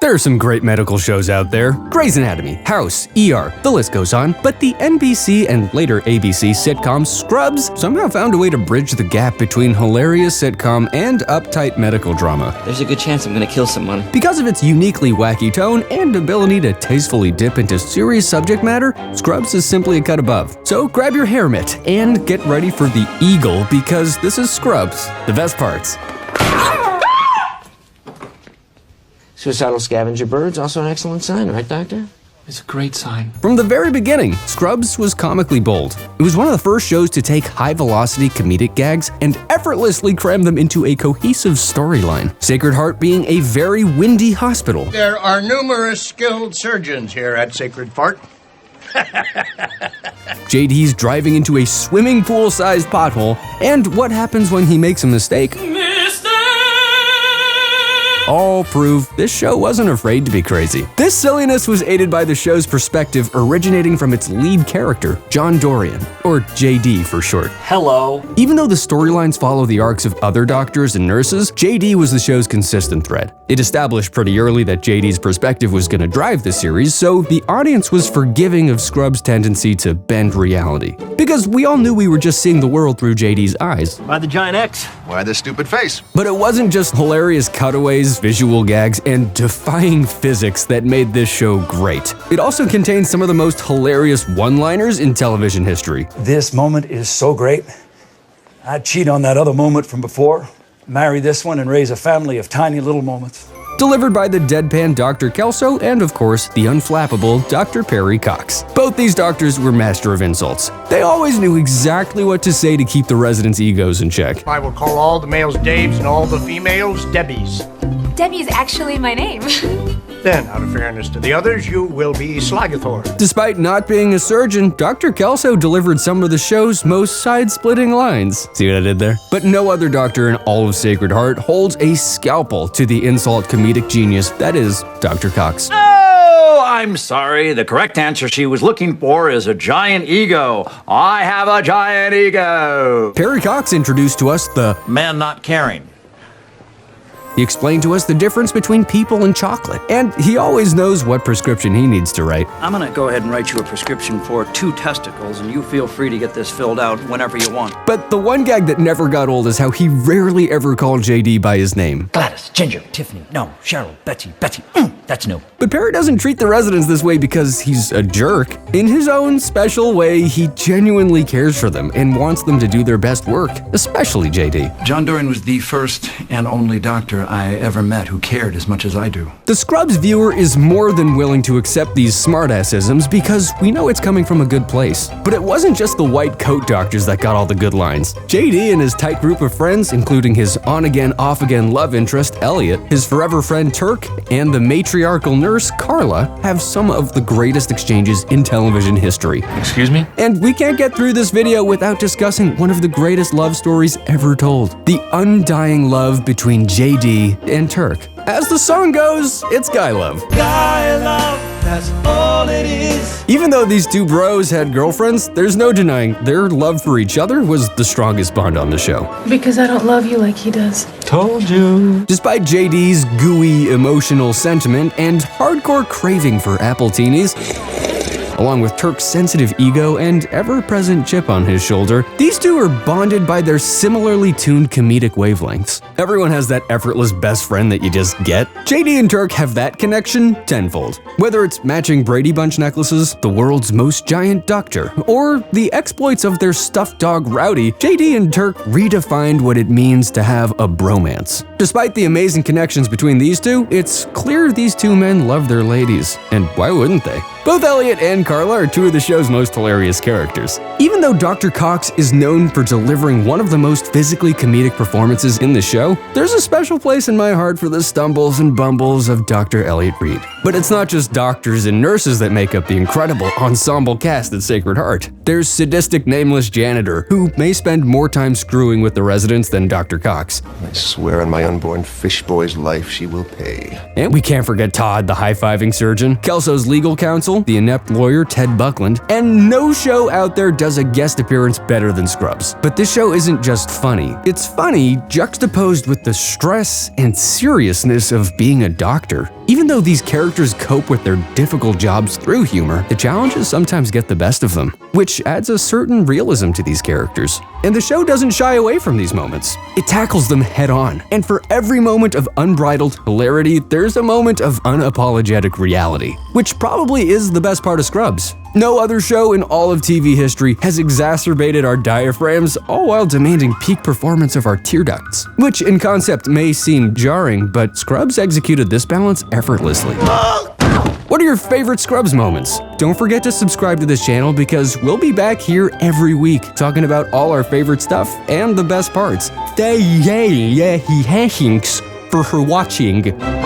There are some great medical shows out there. Grey's Anatomy, House, ER, the list goes on. But the NBC and later ABC sitcom Scrubs somehow found a way to bridge the gap between hilarious sitcom and uptight medical drama. There's a good chance I'm gonna kill someone. Because of its uniquely wacky tone and ability to tastefully dip into serious subject matter, Scrubs is simply a cut above. So grab your hair mitt and get ready for the eagle, because this is Scrubs, the best parts. Suicidal scavenger birds, also an excellent sign, right, Doctor? It's a great sign. From the very beginning, Scrubs was comically bold. It was one of the first shows to take high-velocity comedic gags and effortlessly cram them into a cohesive storyline. Sacred Heart being a very windy hospital. There are numerous skilled surgeons here at Sacred Heart. JD's driving into a swimming pool-sized pothole, and what happens when he makes a mistake. All prove this show wasn't afraid to be crazy. This silliness was aided by the show's perspective originating from its lead character, John Dorian, or JD for short. Hello. Even though the storylines follow the arcs of other doctors and nurses, JD was the show's consistent thread. It established pretty early that JD's perspective was going to drive the series, so the audience was forgiving of Scrubs' tendency to bend reality. Because we all knew we were just seeing the world through JD's eyes. Why the giant X? Why the stupid face? But it wasn't just hilarious cutaways, visual gags, and defying physics that made this show great. It also contained some of the most hilarious one-liners in television history. This moment is so great. I'd cheat on that other moment from before, marry this one, and raise a family of tiny little moments. Delivered by the deadpan Dr. Kelso and, of course, the unflappable Dr. Perry Cox. Both these doctors were master of insults. They always knew exactly what to say to keep the residents' egos in check. I will call all the males Daves and all the females Debbies. Debbie's actually my name. Then, out of fairness to the others, you will be Slagathor. Despite not being a surgeon, Dr. Kelso delivered some of the show's most side-splitting lines. See what I did there? But no other doctor in all of Sacred Heart holds a scalpel to the insult comedic genius that is Dr. Cox. Oh, I'm sorry. The correct answer she was looking for is a giant ego. I have a giant ego. Perry Cox introduced to us the Man not caring. He explained to us the difference between people and chocolate, and he always knows what prescription he needs to write. I'm gonna go ahead and write you a prescription for 2 testicles, and you feel free to get this filled out whenever you want. But the one gag that never got old is how he rarely ever called JD by his name. Gladys, Ginger, Tiffany, no, Cheryl, Betty, that's new. But Perry doesn't treat the residents this way because he's a jerk. In his own special way, he genuinely cares for them and wants them to do their best work, especially JD. John Dorian was the first and only doctor I ever met who cared as much as I do. The Scrubs viewer is more than willing to accept these smartassisms because we know it's coming from a good place. But it wasn't just the white coat doctors that got all the good lines. JD and his tight group of friends, including his on-again, off-again love interest, Elliot, his forever friend Turk, and the matriarchal nurse, Carla, have some of the greatest exchanges in television history. Excuse me? And we can't get through this video without discussing one of the greatest love stories ever told. The undying love between JD and Turk. As the song goes, it's guy love. Guy love, that's all it is. Even though these two bros had girlfriends, there's no denying their love for each other was the strongest bond on the show. Because I don't love you like he does. Told you. Despite JD's gooey emotional sentiment and hardcore craving for apple teenies, along with Turk's sensitive ego and ever-present chip on his shoulder, these two are bonded by their similarly tuned comedic wavelengths. Everyone has that effortless best friend that you just get. JD and Turk have that connection tenfold. Whether it's matching Brady Bunch necklaces, the world's most giant doctor, or the exploits of their stuffed dog Rowdy, JD and Turk redefined what it means to have a bromance. Despite the amazing connections between these two, it's clear these two men love their ladies. And why wouldn't they? Both Elliot and Carla are two of the show's most hilarious characters. Even though Dr. Cox is known for delivering one of the most physically comedic performances in the show, there's a special place in my heart for the stumbles and bumbles of Dr. Elliot Reed. But it's not just doctors and nurses that make up the incredible ensemble cast at Sacred Heart. There's sadistic nameless janitor, who may spend more time screwing with the residents than Dr. Cox. I swear on my unborn fish boy's life she will pay. And we can't forget Todd, the high-fiving surgeon, Kelso's legal counsel, Daredevil, the inept lawyer Ted Buckland, and no show out there does a guest appearance better than Scrubs. But this show isn't just funny. It's funny juxtaposed with the stress and seriousness of being a doctor. Even though these characters cope with their difficult jobs through humor, the challenges sometimes get the best of them, which adds a certain realism to these characters. And the show doesn't shy away from these moments. It tackles them head on. And for every moment of unbridled hilarity, there's a moment of unapologetic reality, which probably is the best part of Scrubs. No other show in all of TV history has exacerbated our diaphragms, all while demanding peak performance of our tear ducts. Which in concept may seem jarring, but Scrubs executed this balance effortlessly. What are your favorite Scrubs moments? Don't forget to subscribe to this channel because we'll be back here every week talking about all our favorite stuff and the best parts. Thanks for watching.